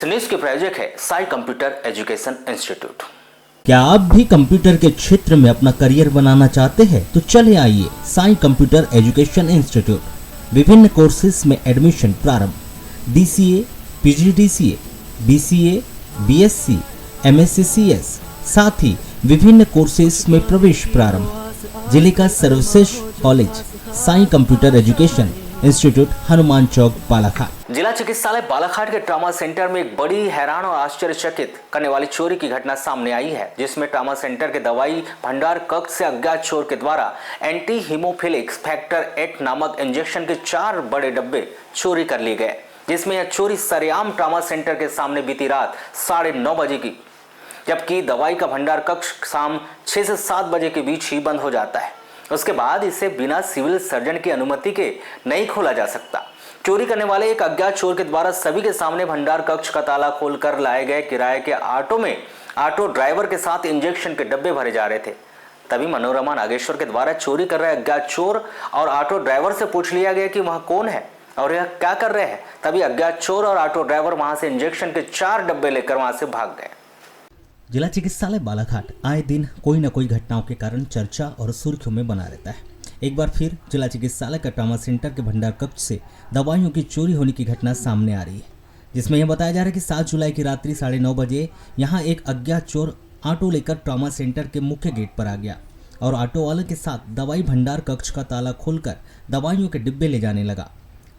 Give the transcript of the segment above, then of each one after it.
News के प्रायोजक है साई कंप्यूटर एजुकेशन इंस्टीट्यूट। क्या आप भी कंप्यूटर के क्षेत्र में अपना करियर बनाना चाहते हैं? तो चले आइए साई कंप्यूटर एजुकेशन इंस्टीट्यूट। विभिन्न कोर्सेज में एडमिशन प्रारंभ। DCA, PGDCA, BCA, BSc, MSc, साथ ही विभिन्न कोर्सेज में प्रवेश प्रारंभ। जिले का सर्वश्रेष्ठ college Sai computer education institute, Hanuman Chowk, Balaghat. जिला चिकित्सालय बालाघाट के ट्रॉमा सेंटर में एक बड़ी, हैरान और आश्चर्यचकित करने वाली चोरी की घटना सामने आई है, जिसमें ट्रॉमा सेंटर के दवाई भंडार कक्ष से अज्ञात चोर के द्वारा एंटी हीमोफिलिक फैक्टर 8 नामक इंजेक्शन के 4 बड़े डब्बे चोरी कर लिए गए, जिसमें यह चोरी सरेआम ट्रॉमा सेंटर के सामने बीती रात 9:30 बजे की, जबकि दवाई का भंडार कक्ष शाम 6 से 7 बजे के बीच ही बंद हो जाता है। उसके बाद इसे बिना सिविल सर्जन की अनुमति के नहीं खोला जा सकता। चोरी करने वाले एक अज्ञात चोर के द्वारा सभी के सामने भंडार कक्ष का ताला खोलकर लाए गए किराए के ऑटो में ऑटो ड्राइवर के साथ इंजेक्शन के डब्बे भरे जा रहे थे। तभी मनोरमा नागेश्वर के द्वारा चोरी कर रहे अज्ञात चोर और ऑटो ड्राइवर से पूछ लिया गया कि वह कौन है और यह क्या कर रहे हैं। तभी अज्ञात चोर और ऑटो ड्राइवर वहां से इंजेक्शन के 4 डब्बे लेकर वहां से भाग गए। जिला चिकित्सालय बालाघाट आए दिन कोई न कोई घटनाओं के कारण चर्चा और सुर्खियों में बना रहता है। एक बार फिर जिला चिकित्सालय का ट्रॉमा सेंटर के भंडार कक्ष से दवाइयों की चोरी होने की घटना सामने आ रही है, जिसमें यह बताया जा रहा है कि 7 जुलाई की रात्रि 9:30 बजे यहां एक अज्ञात चोर ऑटो लेकर ट्रॉमा सेंटर के मुख्य गेट पर आ गया और ऑटो वाले के साथ दवाई भंडार कक्ष का ताला खोलकर दवाइयों के डिब्बे ले जाने लगा।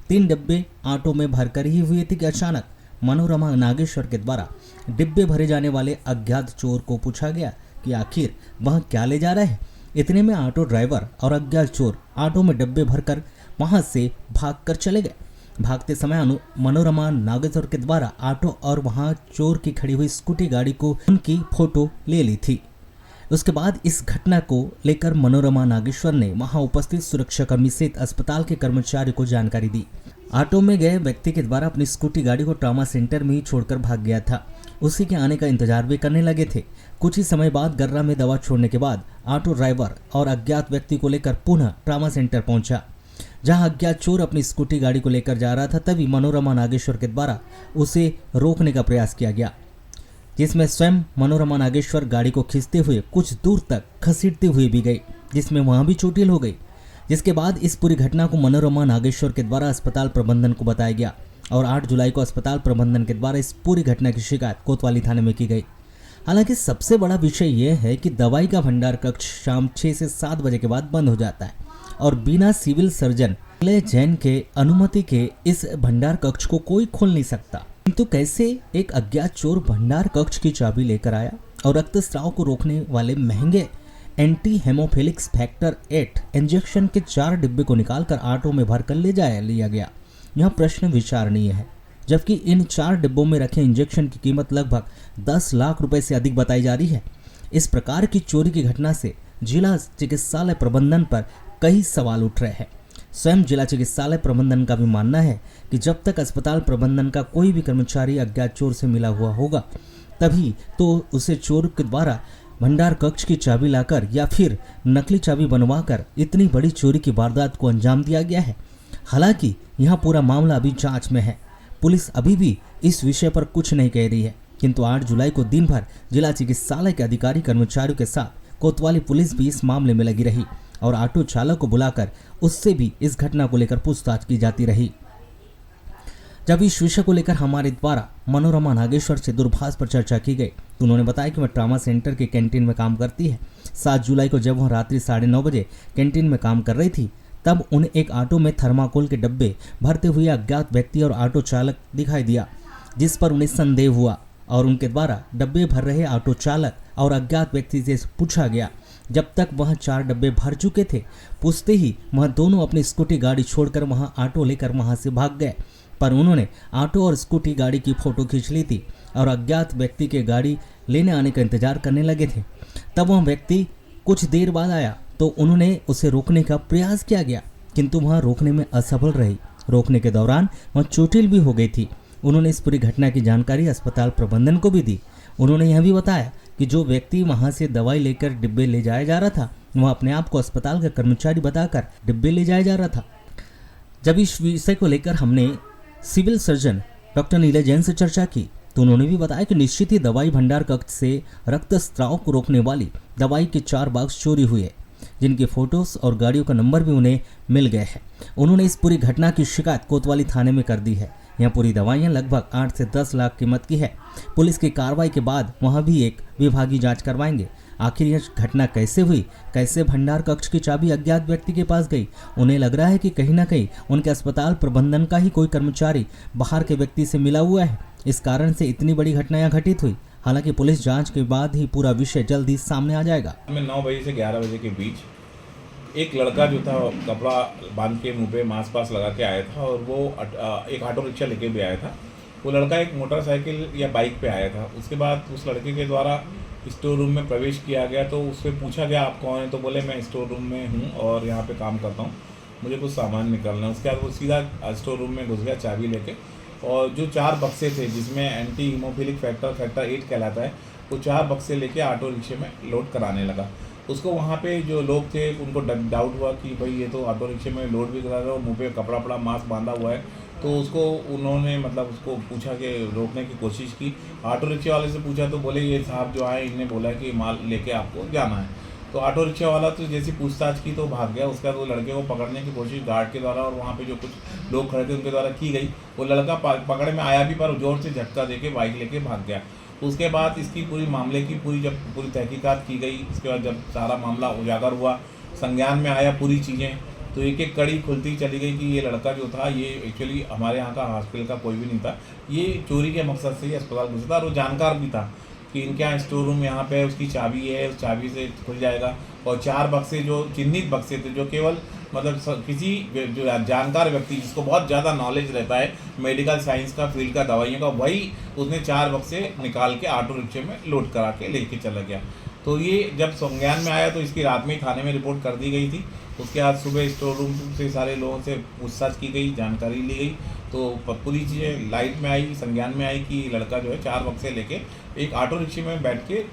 3 डिब्बे ऑटो में भरकर ही हुए थे कि अचानक मनोरमा नागेश्वर के द्वारा डिब्बे भरे जाने वाले अज्ञात चोर को पूछा गया कि आखिर वह क्या ले जा रहे हैं। इतने में ऑटो ड्राइवर और अज्ञात चोर ऑटो में डिब्बे भरकर वहां से भागकर चले गए। भागते समय मनोरमा नागेश्वर के द्वारा ऑटो और वहां चोर की खड़ी हुई स्कूटी गाड़ी को उनकी फोटो ले ली थी। उसके बाद इस घटना को लेकर मनोरमा नागेश्वर ने वहां उपस्थित सुरक्षाकर्मी सहित अस्पताल के कर्मचारी को जानकारी दी। ऑटो में गए व्यक्ति के द्वारा अपनी स्कूटी गाड़ी को ट्रॉमा सेंटर में ही छोड़कर भाग गया था। उसी के आने का इंतजार भी करने लगे थे। कुछ ही समय बाद गर्रा में दवा छोड़ने के बाद ऑटो ड्राइवर और अज्ञात व्यक्ति को लेकर पुनः ट्रॉमा सेंटर पहुंचा, जहां अज्ञात चोर अपनी स्कूटी गाड़ी को लेकर जा रहा था। तभी मनोरमा नागेश्वर के द्वारा उसे रोकने का प्रयास किया गया, जिसमें स्वयं मनोरमा नागेश्वर गाड़ी को खींचते हुए कुछ दूर तक घसीटते हुए भी गई, जिसमें वहां भी चोटिल हो गई। जिसके बाद इस पूरी घटना को मनोरमा नागेश्वर के द्वारा अस्पताल प्रबंधन को बताया गया और 8 जुलाई को अस्पताल प्रबंधन के द्वारा इस पूरी घटना की शिकायत कोतवाली थाने में की गई। हालांकि सबसे बड़ा विषय यह है कि दवाई का भंडार कक्ष शाम 6 से 7 बजे के बाद बंद हो जाता है और बिना सिविल सर्जन जैन के अनुमति के इस भंडार कक्ष को कोई खोल नहीं सकता। किंतु कैसे एक अज्ञात चोर भंडार कक्ष की चाबी लेकर आया और रक्तस्राव को रोकने वाले महंगे एंटी हेमोफिलिक फैक्टर 8 इंजेक्शन के 4 डिब्बे को निकालकर ऑटो में भरकर लिया गया, यह प्रश्न विचारणीय है। जबकि इन 4 डिब्बों में रखे इंजेक्शन की कीमत लगभग 10 लाख रुपए से अधिक बताई जा रही है। इस प्रकार की चोरी की घटना से जिला चिकित्सालय प्रबंधन पर कई सवाल उठ रहे हैं। स्वयं जिला चिकित्सालय प्रबंधन का भी मानना है कि जब तक अस्पताल प्रबंधन का कोई भी कर्मचारी अज्ञात चोर से मिला हुआ होगा, तभी तो उसे चोर के द्वारा भंडार कक्ष की चाबी लाकर या फिर नकली चाबी बनवाकर इतनी बड़ी चोरी की वारदात को अंजाम दिया गया है। हालांकि यह पूरा मामला अभी जांच में है। पुलिस अभी भी इस विषय पर कुछ नहीं कह रही है, किंतु 8 जुलाई को दिन भर जिला चिकित्सालय के अधिकारी कर्मचारियों के साथ कोतवाली पुलिस भी इस मामले में लगी रही और ऑटो चालक को बुलाकर उससे भी इस घटना को लेकर पूछताछ की जाती रही। जब इस विषय को लेकर हमारे द्वारा मनोरमा नागेश्वर से दूरभाष पर चर्चा की गई तो उन्होंने बताया कि वह ट्रॉमा सेंटर के कैंटीन में काम करती है। 7 जुलाई को जब वह रात्रि 9:30 बजे कैंटीन में काम कर रही थी, तब उन्हें एक ऑटो में थर्माकोल के डब्बे भरते हुए अज्ञात व्यक्ति और ऑटो चालक दिखाई दिया, जिस पर उन्हें संदेह हुआ और उनके द्वारा डब्बे भर रहे ऑटो चालक और अज्ञात व्यक्ति से पूछा गया। जब तक वह 4 डब्बे भर चुके थे, पूछते ही वह दोनों अपनी स्कूटी गाड़ी छोड़कर वहां ऑटो लेकर वहां से भाग गए, पर उन्होंने ऑटो और स्कूटी गाड़ी की फोटो खींच ली थी और अज्ञात व्यक्ति के गाड़ी लेने आने का इंतजार करने लगे थे। तब वह व्यक्ति कुछ देर बाद आया तो उन्होंने उसे रोकने का प्रयास किया गया, किंतु वह रोकने में असफल रही। रोकने के दौरान वह चोटिल भी हो गई थी। उन्होंने इस पूरी घटना की जानकारी अस्पताल प्रबंधन को भी दी। उन्होंने यह भी बताया कि जो व्यक्ति वहां से दवाई लेकर डिब्बे ले जाया जा रहा था, वह अपने आप को अस्पताल का कर्मचारी बताकर डिब्बे ले जाया जा रहा था। जब इस विषय को लेकर हमने सिविल सर्जन डॉक्टर नीला जैन से चर्चा की तो उन्होंने भी बताया कि निश्चित ही दवाई भंडार कक्ष से रक्तस्राव को रोकने वाली दवाई के 4 बॉक्स चोरी हुए हैं, जिनके फोटोज और गाड़ियों का नंबर भी उन्हें मिल गए हैं। उन्होंने इस पूरी घटना की शिकायत कोतवाली थाने में कर दी है। यह पूरी दवाइयां लगभग 8 से 10 लाख कीमत की है। पुलिस की कार्रवाई के बाद वहां भी एक विभागीय जांच करवाएंगे। आखिर यह घटना कैसे हुई, कैसे भंडार कक्ष की चाबी अज्ञात व्यक्ति के पास गई। उन्हें लग रहा है कि कहीं ना कहीं उनके अस्पताल प्रबंधन का ही कोई कर्मचारी बाहर के व्यक्ति से मिला हुआ है, इस कारण से इतनी बड़ी घटना यहाँ घटित हुई। हालांकि पुलिस जांच के बाद ही पूरा विषय जल्द ही सामने आ जाएगा। 9 बजे से 11 बजे के बीच एक लड़का जो था कपड़ा बांध के मुंह पे मास्क पास लगा के आया था और वो एक ऑटो रिक्शा लेके भी आया था। वो लड़का एक मोटरसाइकिल या बाइक पे आया था। उसके बाद उस लड़के के द्वारा स्टोर रूम में प्रवेश किया गया तो उससे पूछा गया आप कौन है, तो बोले मैं स्टोर रूम में हूँ और यहाँ पे काम करता हूँ, मुझे कुछ सामान निकालना है। उसके बाद वो सीधा स्टोर रूम में घुस गया चाबी लेके, और जो 4 बक्से थे जिसमें एंटी हीमोफिलिक फैक्टर 8 कहलाता है, वो 4 बक्से लेके ऑटो रिक्शे में लोड कराने लगा। उसको वहाँ पे जो लोग थे उनको डाउट हुआ कि भाई ये तो ऑटो रिक्शे में लोड भी करा रहा है और मुँह पे कपड़ा मास्क बांधा हुआ है, तो उसको उन्होंने उसको पूछा कि रोकने की कोशिश की। ऑटो रिक्शे वाले से पूछा तो बोले ये साहब जो आए इन्हें बोला कि माल लेके आपको जाना है। तो ऑटो रिक्शा वाला तो जैसी पूछताछ की तो भाग गया। उसके बाद वो लड़के को पकड़ने की कोशिश गार्ड के द्वारा और वहाँ पे जो कुछ लोग खड़े थे उनके द्वारा की गई। वो लड़का पकड़ में आया भी पर जोर से झटका देके बाइक लेके भाग गया। उसके बाद इसकी पूरी मामले की पूरी तहकीकात की गई। इसके बाद जब सारा मामला उजागर हुआ, संज्ञान में आया पूरी चीज़ें, तो एक एक कड़ी खुलती चली गई कि ये लड़का जो था ये एक्चुअली हमारे यहाँ का हॉस्पिटल का कोई भी नहीं था, ये चोरी के मकसद से ही अस्पताल घुसा था और वो जानकार भी था कि इनके यहाँ स्टोर रूम यहाँ पे उसकी चाबी है, उस चाबी से खुल जाएगा। और 4 बक्से जो चिन्हित बक्से थे जो केवल किसी जो जानकार व्यक्ति जिसको बहुत ज़्यादा नॉलेज रहता है मेडिकल साइंस का, फील्ड का, दवाइयों का, वही उसने 4 बक्से निकाल के ऑटो रिक्शे में लोड करा के लेके चला गया। तो ये जब संज्ञान में आया तो इसकी रात में ही थाने में रिपोर्ट कर दी गई थी। उसके बाद सुबह स्टोर रूम से सारे लोगों से पूछताछ की गई, जानकारी ली गई, तो पूरी चीज़ें लाइट में आई, संज्ञान में आई कि लड़का जो है 4 बक्से लेके एक ऑटो रिक्शे में बैठ के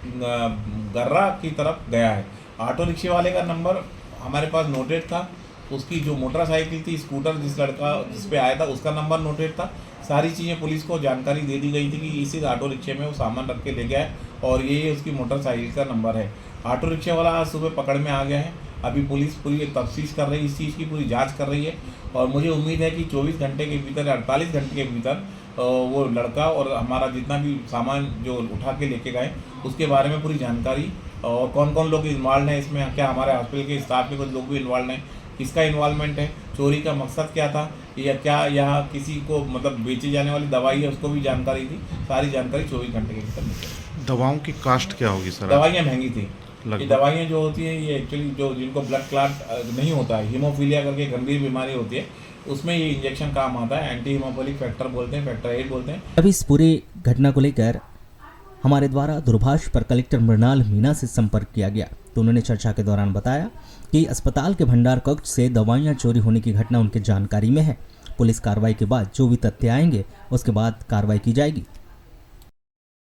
गर्रा की तरफ गया है। ऑटो रिक्शे वाले का नंबर हमारे पास नोटेड था, उसकी जो मोटरसाइकिल थी, स्कूटर जिस पे आया था उसका नंबर नोटेड था। सारी चीज़ें पुलिस को जानकारी दे दी गई थी कि इसी ऑटो रिक्शे में वो सामान रख के ले गया है और ये उसकी मोटरसाइकिल का नंबर है। ऑटो रिक्शे वाला आज सुबह पकड़ में आ गया है। अभी पुलिस पूरी एक तफ्तीश कर रही है, इस चीज़ की पूरी जांच कर रही है और मुझे उम्मीद है कि 24 घंटे के भीतर, 48 घंटे के भीतर वो लड़का और हमारा जितना भी सामान जो उठा के लेके गए उसके बारे में पूरी जानकारी और कौन कौन लोग इन्वॉल्व हैं इसमें, क्या हमारे हॉस्पिटल के स्टाफ के कुछ लोग भी इन्वॉल्व हैं, किसका इन्वॉल्वमेंट है, चोरी का मकसद क्या था, या क्या यहाँ किसी को बेची जाने वाली दवाई है उसको भी जानकारी थी। सारी जानकारी 24 घंटे के भीतर मिल। दवाओं की कास्ट क्या होगी सर? दवाइयाँ महंगी थी। ये दवाइयाँ जो होती हैं ये एक्चुअली जो जिनको ब्लड क्लॉट नहीं होता है, हीमोफीलिया करके गंभीर बीमारी होती है, उसमें ये इंजेक्शन काम आता है। एंटी हीमोफिलिक फैक्टर बोलते हैं, फैक्टर 8 बोलते हैं। अब इस पूरी घटना को लेकर हमारे द्वारा दूरभाष पर कलेक्टर मृणाल मीणा से संपर्क किया गया, तो उन्होंने चर्चा के दौरान बताया कि अस्पताल के भंडार कक्ष से दवाइयां चोरी होने की घटना उनके जानकारी में है। पुलिस कार्रवाई के बाद जो भी तथ्य आएंगे उसके बाद कार्रवाई की जाएगी।